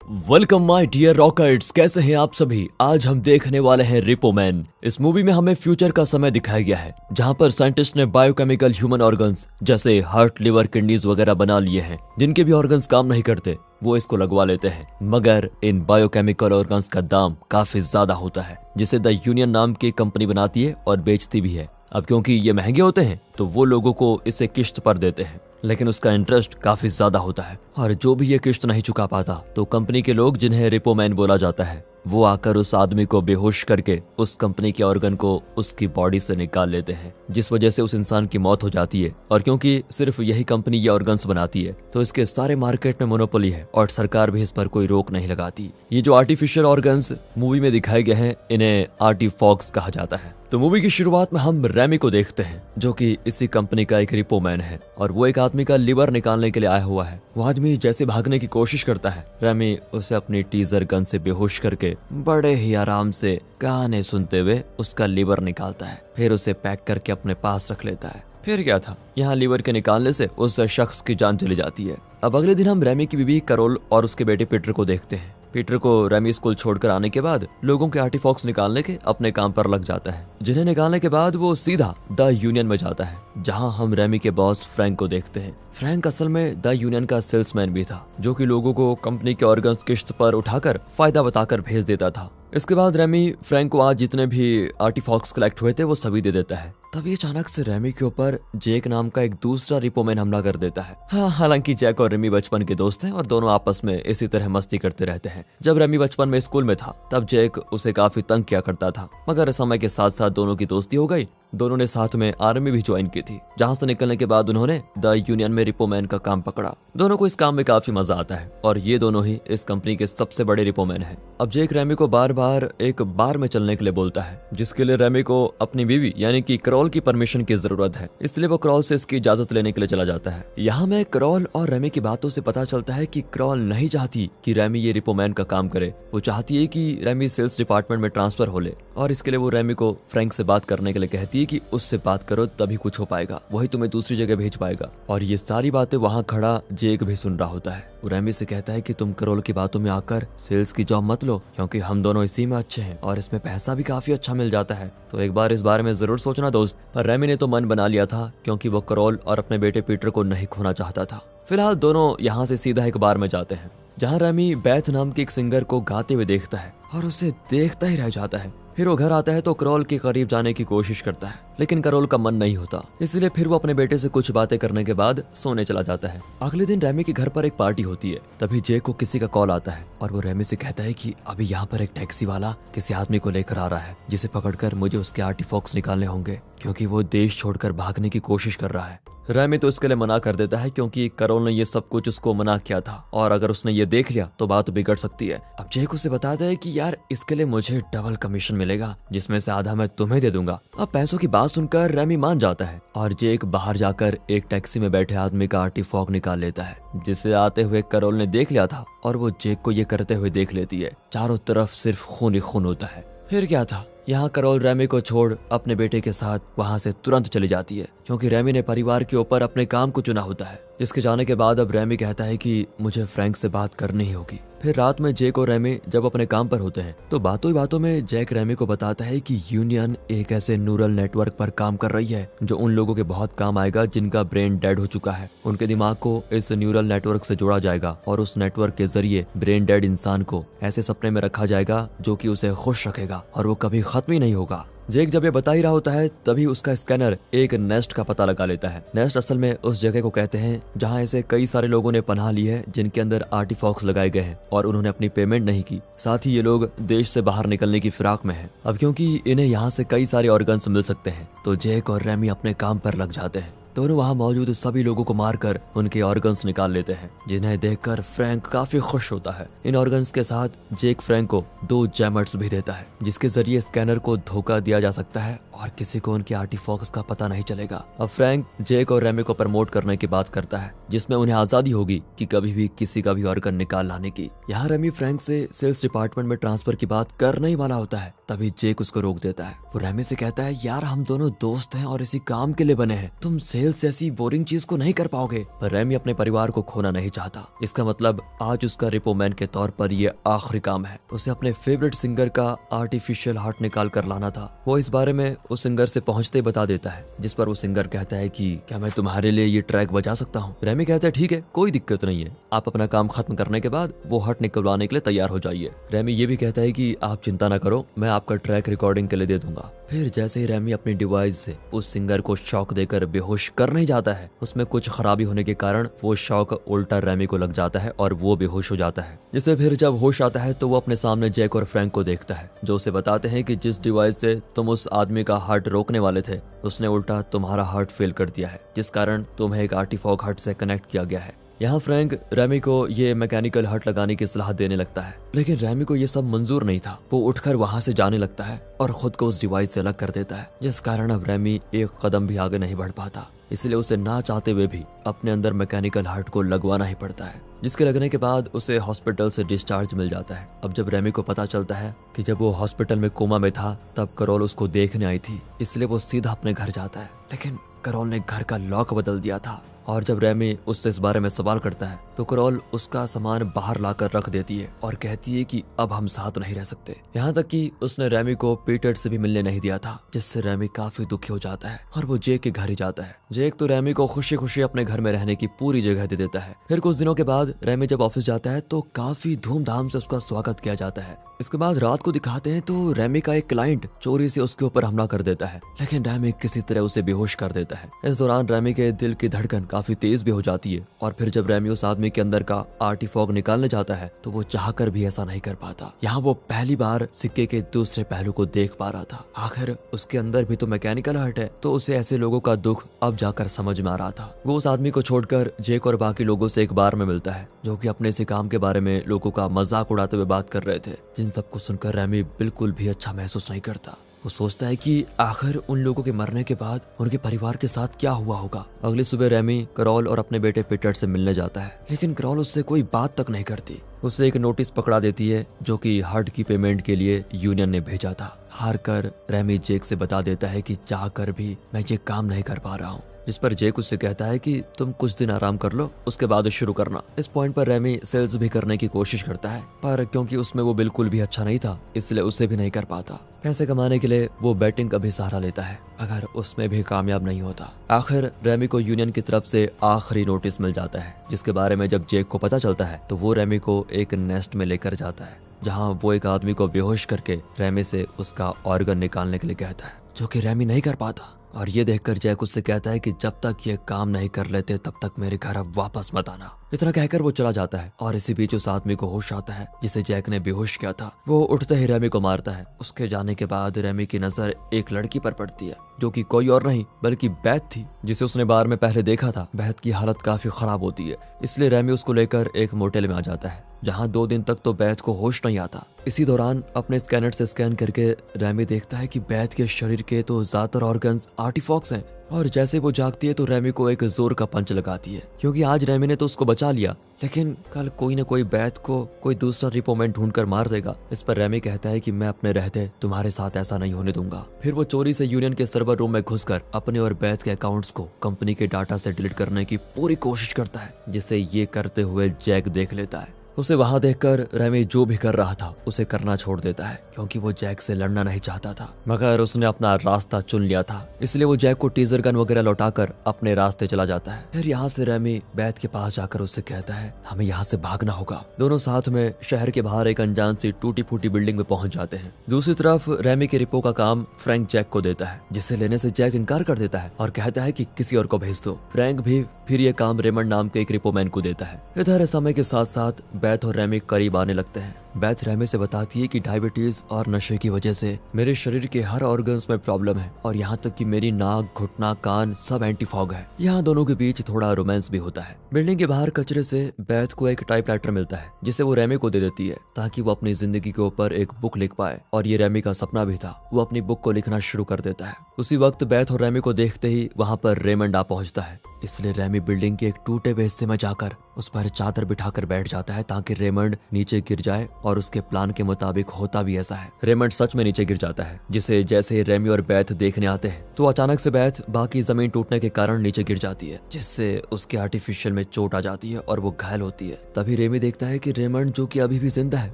Welcome my dear rockets, कैसे हैं आप सभी। आज हम देखने वाले हैं रिपो मैन। इस मूवी में हमें फ्यूचर का समय दिखाया गया है, जहां पर साइंटिस्ट ने बायोकेमिकल ह्यूमन ऑर्गन्स जैसे हार्ट, लिवर, किडनीज वगैरह बना लिए हैं। जिनके भी ऑर्गन्स काम नहीं करते वो इसको लगवा लेते हैं, मगर इन बायोकेमिकल ऑर्गन्स का दाम काफी ज्यादा होता है, जिसे द यूनियन नाम की कंपनी बनाती है और बेचती भी है। अब क्योंकि ये महंगे होते हैं तो वो लोगों को इसे किश्त पर देते हैं, लेकिन उसका इंटरेस्ट काफी ज्यादा होता है। और जो भी ये किश्त नहीं चुका पाता तो कंपनी के लोग, जिन्हें रिपो मैन बोला जाता है, वो आकर उस आदमी को बेहोश करके उस कंपनी के ऑर्गन को उसकी बॉडी से निकाल लेते हैं, जिस वजह से उस इंसान की मौत हो जाती है। और क्योंकि सिर्फ यही कंपनी ये ऑर्गन्स बनाती है तो इसके सारे मार्केट में मोनोपोली है और सरकार भी इस पर कोई रोक नहीं लगाती। ये जो आर्टिफिशियल ऑर्गन्स मूवी में दिखाए गए हैं, इन्हें आर्टिफॉक्स कहा जाता है। तो मूवी की शुरुआत में हम रैमी को देखते हैं, जो कि इसी कंपनी का एक रिपो मैन है और वो एक आदमी का लिवर निकालने के लिए आया हुआ है। वो आदमी जैसे भागने की कोशिश करता है, रैमी उसे अपनी टीजर गन से बेहोश करके बड़े ही आराम से गाने सुनते हुए उसका लिवर निकालता है, फिर उसे पैक करके अपने पास रख लेता है। फिर क्या था, यहाँ लीवर के निकालने से उस शख्स की जान चली जाती है। अब अगले दिन हम रैमी की बीवी कैरोल और उसके बेटे पीटर को देखते हैं। पीटर को रैमी स्कूल छोड़कर आने के बाद लोगों के आर्टिफॉक्स निकालने के अपने काम पर लग जाता है, जिन्हें निकालने के बाद वो सीधा द यूनियन में जाता है, जहां हम रैमी के बॉस फ्रैंक को देखते हैं। फ्रैंक असल में द यूनियन का सेल्समैन भी था, जो कि लोगों को कंपनी के ऑर्गन्स किश्त पर उठाकर फायदा बताकर भेज देता था। इसके बाद रैमी फ्रैंक को आज जितने भी आर्टिफॉक्स कलेक्ट हुए थे वो सभी दे देता है। तभी अचानक से रैमी के ऊपर जैक नाम का एक दूसरा रिपोमैन हमला कर देता है। हाँ, हालांकि जैक और रैमी बचपन के दोस्त हैं और दोनों आपस में इसी तरह मस्ती करते रहते हैं। जब रैमी बचपन में स्कूल में था तब जैक उसे काफी तंग किया करता था, मगर समय के साथ साथ दोनों की दोस्ती हो गई। दोनों ने साथ में आर्मी भी ज्वाइन की थी, जहां से निकलने के बाद उन्होंने द यूनियन में रिपोमैन का काम पकड़ा। दोनों को इस काम में काफी मजा आता है और ये दोनों ही इस कंपनी के सबसे बड़े रिपोमैन हैं। अब जैक रैमी को बार बार एक बार में चलने के लिए बोलता है, जिसके लिए रैमी को अपनी बीवी यानी कि कैरोल की परमिशन की जरूरत है, इसलिए वो कैरोल से इसकी इजाजत लेने के लिए चला जाता है। यहाँ में कैरोल और रैमी की बातों से पता चलता है कि कैरोल नहीं चाहती कि रैमी ये रिपोमैन का काम करे। वो चाहती है कि रैमी सेल्स डिपार्टमेंट में ट्रांसफर हो ले, और इसके लिए वो रैमी को फ्रैंक से बात करने के लिए कहती है कि उससे बात करो तभी कुछ हो पाएगा, वही तुम्हें दूसरी जगह भेज पाएगा। और ये सारी बातें वहाँ खड़ा जैक भी सुन रहा होता है। वो रैमी से कहता है कि तुम कैरोल की बातों में आकर सेल्स की जॉब मत लो, क्योंकि हम दोनों इसी में अच्छे हैं और इसमें पैसा भी काफी अच्छा मिल जाता है, तो एक बार इस बारे में जरूर सोचना दोस्त। पर रैमी ने तो मन बना लिया था, क्योंकि वो कैरोल और अपने बेटे पीटर को नहीं खोना चाहता था। फिलहाल दोनों यहाँ से सीधा एक बार में जाते हैं, जहाँ रैमी बैथ नाम के एक सिंगर को गाते हुए देखता है और उसे देखता ही रह जाता है। फिर वो घर आता है तो कैरोल के करीब जाने की कोशिश करता है, लेकिन कैरोल का मन नहीं होता, इसलिए फिर वो अपने बेटे से कुछ बातें करने के बाद सोने चला जाता है। अगले दिन रैमी के घर पर एक पार्टी होती है। तभी जैक को किसी का कॉल आता है और वो रैमी से कहता है कि अभी यहाँ पर एक टैक्सी वाला किसी आदमी को लेकर आ रहा है, जिसे पकड़कर मुझे उसके आर्टिफॉक्स निकालने होंगे, क्योंकि वो देश छोड़कर भागने की कोशिश कर रहा है। रैमी तो इसके लिए मना कर देता है, क्योंकि कैरोल ने ये सब कुछ उसको मना किया था और अगर उसने ये देख लिया तो बात बिगड़ सकती है। अब जैक उसे बताता है कि यार इसके लिए मुझे डबल कमीशन मिलेगा, जिसमें से आधा मैं तुम्हें दे दूंगा। अब पैसों की बात सुनकर रैमी मान जाता है और जैक बाहर जाकर एक टैक्सी में बैठे आदमी का आर्टिफॉक निकाल लेता है, जिसे आते हुए कैरोल ने देख लिया था और वो जैक को ये करते हुए देख लेती है। चारों तरफ सिर्फ खून ही खून होता है। फिर क्या था, यहाँ कैरोल रैमी को छोड़ अपने बेटे के साथ वहाँ से तुरंत चली जाती है, क्योंकि रैमी ने परिवार के ऊपर अपने काम को चुना होता है। जिसके जाने के बाद अब रैमी कहता है कि मुझे फ्रैंक से बात करनी ही होगी। फिर रात में जैक और रैमी जब अपने काम पर होते हैं तो बातों ही बातों में जैक रैमी को बताता है कि यूनियन एक ऐसे न्यूरल नेटवर्क पर काम कर रही है जो उन लोगों के बहुत काम आएगा जिनका ब्रेन डेड हो चुका है। उनके दिमाग को इस न्यूरल नेटवर्क से जोड़ा जाएगा और उस नेटवर्क के जरिए ब्रेन डेड इंसान को ऐसे सपने में रखा जाएगा जो कि उसे खुश रखेगा और वो कभी खत्म ही नहीं होगा। जैक जब ये बता ही रहा होता है तभी उसका स्कैनर एक नेस्ट का पता लगा लेता है। नेस्ट असल में उस जगह को कहते हैं जहां ऐसे कई सारे लोगों ने पनाह ली है जिनके अंदर आर्टिफॉक्स लगाए गए हैं और उन्होंने अपनी पेमेंट नहीं की। साथ ही ये लोग देश से बाहर निकलने की फिराक में हैं। अब क्योंकि इन्हें यहाँ से कई सारे ऑर्गन्स मिल सकते हैं तो जैक और रैमी अपने काम पर लग जाते हैं। दोनों वहाँ मौजूद सभी लोगों को मारकर उनके ऑर्गन्स निकाल लेते हैं, जिन्हें देखकर फ्रैंक काफी खुश होता है। इन ऑर्गन्स के साथ जैक फ्रैंक को 2 जैमर्स भी देता है, जिसके जरिए स्कैनर को धोखा दिया जा सकता है और किसी को उनके आर्टिफॉक्स का पता नहीं चलेगा। अब फ्रैंक जैक और रैमी को प्रमोट करने की बात करता है, जिसमें उन्हें आजादी होगी कि कभी भी किसी का भी ऑर्गन निकाल लाने की। यहाँ रैमी फ्रैंक से सेल्स डिपार्टमेंट में ट्रांसफर की बात करने ही वाला होता है, तभी जैक उसको रोक देता है। वो रैमी से कहता है यार हम दोनों दोस्त हैं और इसी काम के लिए बने हैं, तुम सेल्स सेल्स जैसी बोरिंग चीज को नहीं कर पाओगे। पर रैमी अपने परिवार को खोना नहीं चाहता। इसका मतलब आज उसका रिपोमैन के तौर पर ये आखिरी काम है। उसे अपने फेवरेट सिंगर का आर्टिफिशियल हार्ट निकाल कर लाना था। वो इस बारे में उस सिंगर से पहुंचते बता देता है, जिस पर वो सिंगर कहता है कि क्या मैं तुम्हारे लिए ये ट्रैक बजा सकता हूँ। रैमी कहता है ठीक है, कोई दिक्कत नहीं है, आप अपना काम खत्म करने के बाद वो हार्ट निकलवाने के लिए तैयार हो जाइए। रैमी ये भी कहता है कि आप चिंता न करो, मैं आपका ट्रैक रिकॉर्डिंग के लिए दे दूंगा। फिर जैसे ही रैमी अपनी डिवाइस से उस सिंगर को शॉक देकर बेहोश कर नहीं जाता है, उसमें कुछ खराबी होने के कारण वो शॉक उल्टा रैमी को लग जाता है और वो बेहोश हो जाता है। जिससे फिर जब होश आता है तो वो अपने सामने जैक और फ्रैंक को देखता है, जो उसे बताते हैं कि जिस डिवाइस से तुम उस आदमी का हार्ट रोकने वाले थे, उसने उल्टा तुम्हारा हार्ट फेल कर दिया है, जिस कारण तुम्हें एक आर्टिफॉग हार्ट से कनेक्ट किया गया है। यहाँ फ्रैंक रैमी को ये मैकेनिकल हार्ट लगाने की सलाह देने लगता है, लेकिन रैमी को ये सब मंजूर नहीं था। वो उठकर वहाँ से जाने लगता है और खुद को उस डिवाइस से अलग कर देता है, जिस कारण अब रैमी एक कदम भी आगे नहीं बढ़ पाता। इसलिए उसे ना चाहते हुए भी अपने अंदर मैकेनिकल हार्ट को लगवाना ही पड़ता है, जिसके लगने के बाद उसे हॉस्पिटल से डिस्चार्ज मिल जाता है। अब जब रैमी को पता चलता है कि जब वो हॉस्पिटल में कोमा में था तब कैरोल उसको देखने आई थी, इसलिए वो सीधा अपने घर जाता है। लेकिन कैरोल ने घर का लॉक बदल दिया था और जब रैमी उससे इस बारे में सवाल करता है तो कैरोल उसका सामान बाहर लाकर रख देती है और कहती है कि अब हम साथ नहीं रह सकते। यहाँ तक कि उसने रैमी को पीटर से भी मिलने नहीं दिया था, जिससे रैमी काफी दुखी हो जाता है और वो जेक के घर ही जाता है। जेक तो रैमी को खुशी खुशी अपने घर में रहने की पूरी जगह दे देता है। फिर कुछ दिनों के बाद रैमी जब ऑफिस जाता है तो काफी धूमधाम से उसका स्वागत किया जाता है। इसके बाद रात को दिखाते हैं तो रैमी का एक क्लाइंट चोरी से उसके ऊपर हमला कर देता है, लेकिन रैमी किसी तरह उसे बेहोश कर देता है। इस दौरान रैमी के दिल की धड़कन काफी तेज भी हो जाती है और फिर जब रैमी उस आदमी के अंदर का आर्टिफॉग निकालने जाता है तो वो चाहकर भी ऐसा नहीं कर पाता। यहाँ वो पहली बार सिक्के के दूसरे पहलू को देख पा रहा था। आखिर उसके अंदर भी तो मैकेनिकल हार्ट है, तो उसे ऐसे लोगों का दुख अब जाकर समझ में आ रहा था। वो उस आदमी को छोड़कर जेक और बाकी लोगों से एक बार में मिलता है, जो कि अपने इसी काम के बारे में लोगों का मजाक उड़ाते हुए बात कर रहे थे। जिन सबको सुनकर रैमी बिल्कुल भी अच्छा महसूस नहीं करता। वो सोचता है कि आखिर उन लोगों के मरने के बाद उनके परिवार के साथ क्या हुआ होगा। अगली सुबह रैमी कैरोल और अपने बेटे पीटर से मिलने जाता है, लेकिन कैरोल उससे कोई बात तक नहीं करती। उसे एक नोटिस पकड़ा देती है जो कि हार्ट की पेमेंट के लिए यूनियन ने भेजा था। हार कर रैमी जेक से बता देता है कि चाहकर भी मैं ये काम नहीं कर पा रहा हूँ, जिस पर जेक उससे कहता है कि तुम कुछ दिन आराम कर लो, उसके बाद शुरू करना। इस पॉइंट पर रैमी सेल्स भी करने की कोशिश करता है, पर क्योंकि उसमें वो बिल्कुल भी अच्छा नहीं था इसलिए उसे भी नहीं कर पाता। पैसे कमाने के लिए वो बैटिंग का भी सहारा लेता है, अगर उसमें भी कामयाब नहीं होता। आखिर रैमी को यूनियन की तरफ से आखिरी नोटिस मिल जाता है, जिसके बारे में जब जेक को पता चलता है तो वो रैमी को एक नेस्ट में लेकर जाता है, जहाँ वो एक आदमी को बेहोश करके रैमी से उसका ऑर्गन निकालने के लिए कहता है, जो कि रैमी नहीं कर पाता। और ये देखकर जैक उससे कहता है कि जब तक ये काम नहीं कर लेते तब तक मेरे घर अब वापस मत आना। इतना कहकर वो चला जाता है और इसी बीच उस आदमी को होश आता है जिसे जैक ने बेहोश किया था। वो उठते ही रैमी को मारता है। उसके जाने के बाद रैमी की नजर एक लड़की पर पड़ती है, जो कि कोई और नहीं बल्कि बैथ थी, जिसे उसने बार में पहले देखा था। बैथ की हालत काफी खराब होती है, इसलिए रैमी उसको लेकर एक मोटेल में आ जाता है, जहाँ 2 दिन तक तो बैथ को होश नहीं आता। इसी दौरान अपने स्कैनर से स्कैन करके रैमी देखता है कि बैथ के शरीर के तो ज्यादातर ऑर्गन्स आर्टिफॉक्स हैं, और जैसे वो जागती है तो रैमी को एक जोर का पंच लगाती है, क्योंकि आज रैमी ने तो उसको बचा लिया, लेकिन कल कोई न कोई बैथ को कोई दूसरा रिपोमेंट ढूंढकर मार देगा। इस पर रैमी कहता है कि मैं अपने रहते तुम्हारे साथ ऐसा नहीं होने दूंगा। फिर वो चोरी से यूनियन के सर्वर रूम में घुसकर अपने और बैथ के अकाउंट्स को कंपनी के डाटा से डिलीट करने की पूरी कोशिश करता है, जिसे ये करते हुए जैक देख लेता है। उसे वहां देखकर रैमी जो भी कर रहा था उसे करना छोड़ देता है, क्योंकि वो जैक से लड़ना नहीं चाहता था, मगर उसने अपना रास्ता चुन लिया था। इसलिए वो जैक को टीजर गन वगैरह लौटाकर अपने रास्ते चला जाता है। फिर यहाँ से रैमी बैथ के पास जाकर उससे कहता है हमें यहाँ से भागना होगा। दोनों साथ में शहर के बाहर एक अनजान सी टूटी फूटी बिल्डिंग में पहुंच जाते हैं। दूसरी तरफ रैमी के रिपो का काम फ्रैंक जैक को देता है, जिसे लेने से जैक इनकार कर देता है और कहता है कि किसी और को भेज दो। फ्रैंक भी फिर ये काम रेमंड नाम के एक रिपोमैन को देता है। इधर समय के साथ साथ बैथ और रैमी करीब आने लगते हैं। बैथ रैमी से बताती है कि डायबिटीज और नशे की वजह से मेरे शरीर के हर ऑर्गन्स में प्रॉब्लम है, और यहाँ तक कि मेरी नाक, घुटना, कान सब एंटीफॉग है। यहाँ दोनों के बीच थोड़ा रोमांस भी होता है। बिल्डिंग के बाहर कचरे से बैथ को एक टाइपराइटर मिलता है, जिसे वो रैमी को दे देती है ताकि वो अपनी जिंदगी के ऊपर एक बुक लिख पाए, और ये रैमी का सपना भी था। वो अपनी बुक को लिखना शुरू कर देता है। उसी वक्त बैथ और रैमी को देखते ही वहाँ पर रेमंड आ पहुँचता है, इसलिए रैमी बिल्डिंग के एक टूटे हुए हिस्से में जाकर उस पर चादर बिठाकर बैठ जाता है ताकि रेमंड नीचे गिर जाए और उसके प्लान के मुताबिक होता भी ऐसा है। रेमंड सच में नीचे गिर जाता है, जिसे जैसे रेमी और बैथ देखने आते हैं तो अचानक से बैथ बाकी जमीन टूटने के कारण नीचे गिर जाती है, जिससे उसके आर्टिफिशियल में चोट आ जाती है और वो घायल होती है। तभी रेमी देखता है कि रेमंड जो कि अभी भी जिंदा है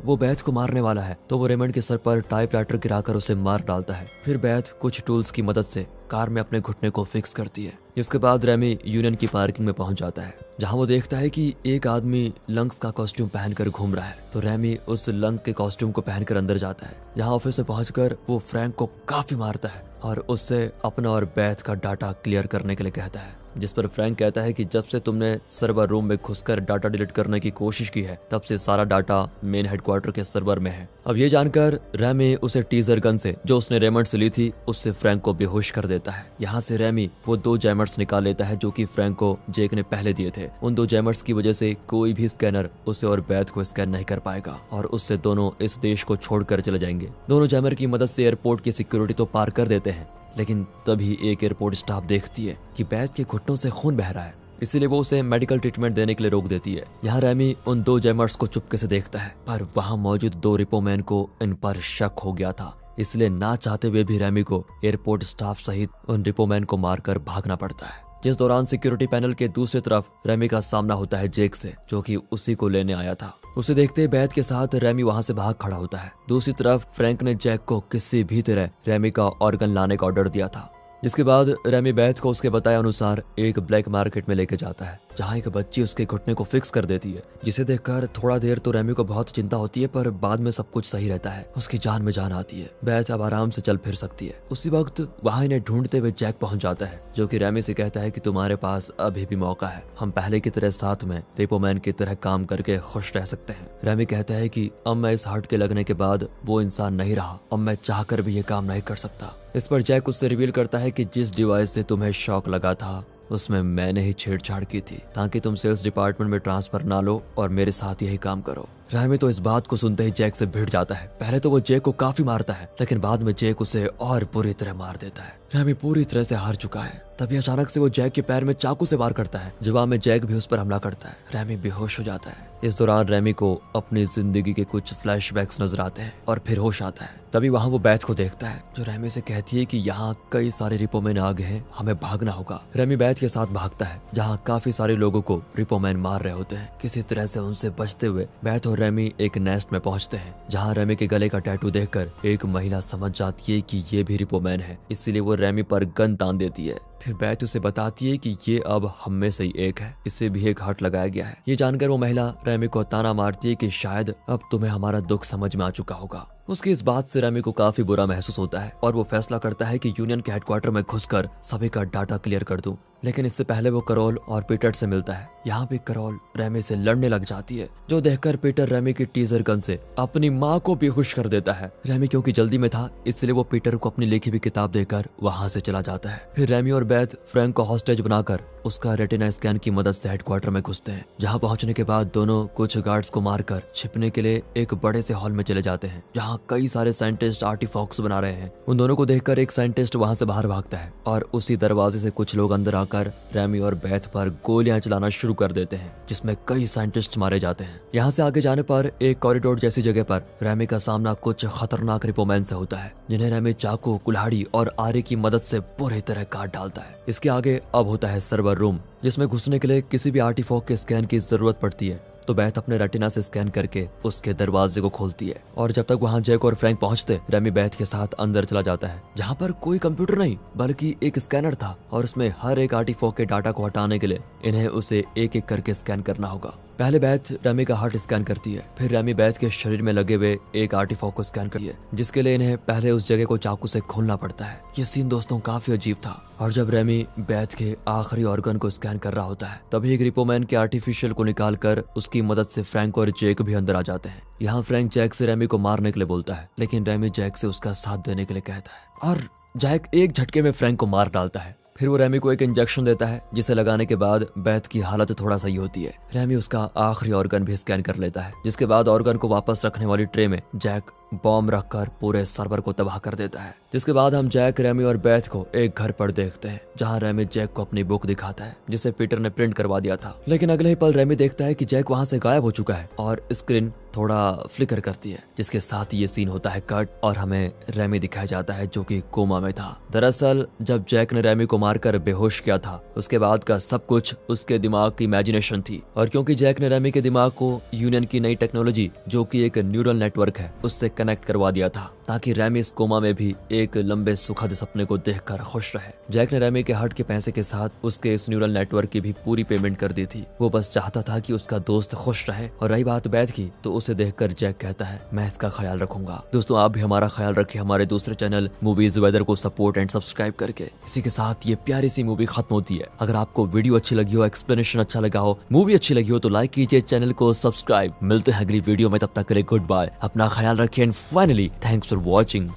वो बैथ को मारने वाला है, तो वो रेमंड के सर पर टाइपराइटर गिराकर उसे मार डालता है। फिर बैथ कुछ टूल्स की मदद से कार में अपने घुटने को फिक्स करती है। इसके बाद रेमी यूनियन की पार्किंग में पहुंच जाता है, जहां वो देखता है कि एक आदमी लंग्स का कॉस्ट्यूम पहनकर घूम रहा है। तो रेमी उस लंग के कॉस्ट्यूम को पहनकर अंदर जाता है, जहां ऑफिस में पहुंचकर वो फ्रैंक को काफी मारता है और उससे अपना और बैथ का डाटा क्लियर करने के लिए कहता है, जिस पर फ्रैंक कहता है कि जब से तुमने सर्वर रूम में घुसकर डाटा डिलीट करने की कोशिश की है तब से सारा डाटा मेन हेडक्वार्टर के सर्वर में है। अब ये जानकर रेमी उसे टीजर गन से जो उसने रेमंड से ली थी उससे फ्रैंक को बेहोश कर देता है। यहाँ से रेमी वो 2 जैमर्स निकाल लेता है जो कि फ्रैंक को जेक ने पहले दिए थे। उन 2 जैमर्स की वजह से कोई भी स्कैनर उसे और बैथ को स्कैन नहीं कर पाएगा और उससे दोनों इस देश को छोड़कर चले जाएंगे। दोनों जैमर की मदद से एयरपोर्ट की सिक्योरिटी तो पार कर देते हैं, लेकिन तभी एक एयरपोर्ट स्टाफ देखती है कि बैथ के घुटनों से खून बह रहा है, इसीलिए वो उसे मेडिकल ट्रीटमेंट देने के लिए रोक देती है। यहाँ रेमी उन 2 जैमर्स को चुपके से देखता है, पर वहाँ मौजूद 2 रिपोमैन को इन पर शक हो गया था, इसलिए ना चाहते हुए भी रेमी को एयरपोर्ट स्टाफ सहित उन रिपोमैन को मारकर भागना पड़ता है। जिस दौरान सिक्योरिटी पैनल के दूसरी तरफ रेमी का सामना होता है जेक से, जो कि उसी को लेने आया था। उसे देखते बैथ के साथ रेमी वहां से भाग खड़ा होता है। दूसरी तरफ फ्रैंक ने जैक को किसी भी तरह रेमी का ऑर्गन लाने का ऑर्डर दिया था, जिसके बाद रेमी बैथ को उसके बताए अनुसार एक ब्लैक मार्केट में लेके जाता है, जहाँ एक बच्ची उसके घुटने को फिक्स कर देती है, जिसे देखकर थोड़ा देर तो रेमी को बहुत चिंता होती है, पर बाद में सब कुछ सही रहता है। उसकी जान में जान आती है, बैथ अब आराम से चल फिर सकती है। उसी वक्त वहाँ इन्हें ढूंढते हुए जैक पहुंच जाता है, जो कि रेमी से कहता है कि तुम्हारे पास अभी भी मौका है, हम पहले की तरह साथ में रिपोमैन की तरह काम करके खुश रह सकते हैं। रेमी कहता है कि अब मैं इस हार्ट के लगने के बाद वो इंसान नहीं रहा, अब मैं चाहकर भी ये काम नहीं कर सकता। इस पर जैक उससे रिवील करता है कि जिस डिवाइस से तुम्हें शॉक लगा था उसमें मैंने ही छेड़छाड़ की थी, ताकि तुम सेल्स डिपार्टमेंट में ट्रांसफर ना लो और मेरे साथ यही काम करो। रेमी तो इस बात को सुनते ही जैक से भिड़ जाता है। पहले तो वो जैक को काफी मारता है, लेकिन बाद में जैक उसे और बुरी तरह मार देता है। रेमी पूरी तरह से हार चुका है। तभी अचानक से वो जैक के पैर में चाकू से वार करता है। जवाब में जैक भी उस पर हमला करता है। रेमी बेहोश हो जाता है। इस दौरान रेमी को अपनी जिंदगी के कुछ फ्लैशबैक्स नजर आते हैं और फिर होश आता है। तभी वहाँ वो बैथ को देखता है, जो रेमी से कहती है कि यहाँ कई सारे रिपोमैन आ गए हैं, हमें भागना होगा। रेमी बैथ के साथ भागता है, जहाँ काफी सारे लोगों को रिपोमैन मार रहे होते हैं। किसी तरह से उनसे बचते हुए बैथ और रेमी एक नेस्ट में पहुंचते हैं, जहाँ रेमी के गले का टैटू देखकर एक महिला समझ जाती है कि ये भी रिपोमैन है, इसलिए वो रेमी पर गन तान देती है। फिर बैथ उसे बताती है कि ये अब हम में से ही एक है, इसे भी एक हार्ट लगाया गया है। ये जानकर वो महिला रेमी को ताना मारती है कि शायद अब तुम्हें हमारा दुख समझ में आ चुका होगा। उसकी इस बात से रेमी को काफी बुरा महसूस होता है और वो फैसला करता है कि यूनियन के हेडक्वार्टर में घुसकर सभी का डाटा क्लियर कर दूं। लेकिन इससे पहले वो करोल और पीटर से मिलता है। यहाँ पे करोल रेमी से लड़ने लग जाती है, जो देखकर पीटर रेमी की टीजर गन से अपनी माँ को बेहोश कर देता है। रेमी क्योंकि जल्दी में था, इसलिए वो पीटर को अपनी लिखी हुई किताब देकर वहाँ से चला जाता है। फिर रेमी और बैथ फ्रैंक को हॉस्टेज बनाकर उसका रेटिना स्कैन की मदद से हेडक्वार्टर में घुसते हैं, जहाँ पहुंचने के बाद दोनों कुछ गार्ड्स को मारकर छिपने के लिए एक बड़े से हॉल में चले जाते हैं, जहाँ कई सारे साइंटिस्ट आर्टिफैक्ट्स बना रहे हैं। उन दोनों को देखकर एक साइंटिस्ट वहाँ से बाहर भागता है और उसी दरवाजे से कुछ लोग अंदर आकर रेमी और बैथ पर गोलियां चलाना शुरू कर देते हैं, जिसमें कई साइंटिस्ट मारे जाते हैं। यहाँ से आगे जाने पर एक कॉरिडोर जैसी जगह पर रेमी का सामना कुछ खतरनाक रिपोमैन से होता है, जिन्हें रेमी चाकू, कुल्हाड़ी और आरे की मदद से बुरी तरह काट डालता है। इसके आगे अब होता है सर्वर रूम, जिसमें घुसने के लिए किसी भी आर्टिफैक्ट के स्कैन की जरूरत पड़ती है। तो बैथ अपने रेटिना से स्कैन करके उसके दरवाजे को खोलती है और जब तक वहाँ जैक और फ्रैंक पहुँचते, रेमी बैथ के साथ अंदर चला जाता है, जहाँ पर कोई कंप्यूटर नहीं बल्कि एक स्कैनर था और उसमें हर एक आर्टिफैक्ट के डाटा को हटाने के लिए इन्हें उसे एक एक करके स्कैन करना होगा। पहले बैथ रेमी का हार्ट स्कैन करती है, फिर रेमी बैथ के शरीर में लगे हुए एक आर्टिफैक्ट को स्कैन करती है, जिसके लिए इन्हें पहले उस जगह को चाकू से खोलना पड़ता है। ये सीन दोस्तों काफी अजीब था। और जब रेमी बैथ के आखिरी ऑर्गन को स्कैन कर रहा होता है, तभी एक रिपोमैन के आर्टिफिशियल को निकालकर उसकी मदद से फ्रैंक और जैक भी अंदर आ जाते हैं। यहाँ फ्रैंक जैक से रेमी को मारने के लिए बोलता है, लेकिन रेमी जैक से उसका साथ देने के लिए कहता है और जैक एक झटके में फ्रैंक को मार डालता है। फिर वो रेमी को एक इंजेक्शन देता है, जिसे लगाने के बाद बैथ की हालत थोड़ा सही होती है। रेमी उसका आखिरी ऑर्गन भी स्कैन कर लेता है, जिसके बाद ऑर्गन को वापस रखने वाली ट्रे में जैक बॉम्ब रखकर पूरे सर्वर को तबाह कर देता है। जिसके बाद हम जैक, रेमी और बेथ को एक घर पर देखते हैं जहां रेमी जैक को अपनी बुक दिखाता है जिसे पीटर ने प्रिंट करवा दिया था। लेकिन अगले ही पल रेमी देखता है कि जैक वहां से गायब हो चुका है और स्क्रीन थोड़ा फ्लिकर करती है, जिसके साथ ये सीन होता है कट और हमें रेमी दिखाया जाता है जो कि कोमा में था। दरअसल जब जैक ने रेमी को मारकर बेहोश किया था उसके बाद का सब कुछ उसके दिमाग की इमेजिनेशन थी, और क्योंकि जैक ने रेमी के दिमाग को यूनियन की नई टेक्नोलॉजी जो कि एक न्यूरल नेटवर्क है उससे कनेक्ट करवा दिया था ताकि रेमी इस कोमा में भी एक लंबे सुखद सपने को देखकर खुश रहे। जैक ने रेमी के हर्ट के पैसे के साथ उसके इस न्यूरल नेटवर्क की भी पूरी पेमेंट कर दी थी। वो बस चाहता था कि उसका दोस्त खुश रहे। और रही बात बैथ की, तो उसे देखकर जैक कहता है मैं इसका ख्याल रखूंगा। दोस्तों आप भी हमारा ख्याल रखिए हमारे दूसरे चैनल मूवीज वेदर को सपोर्ट एंड सब्सक्राइब करके। इसी के साथ ये प्यारी सी मूवी खत्म होती है। अगर आपको वीडियो अच्छी लगी हो, एक्सप्लेनेशन अच्छा लगा हो, मूवी अच्छी लगी हो तो लाइक कीजिए, चैनल को सब्सक्राइब। मिलते हैं अगली वीडियो में, तब तक के लिए गुड बाय, अपना ख्याल रखिए and finally thanks for watching.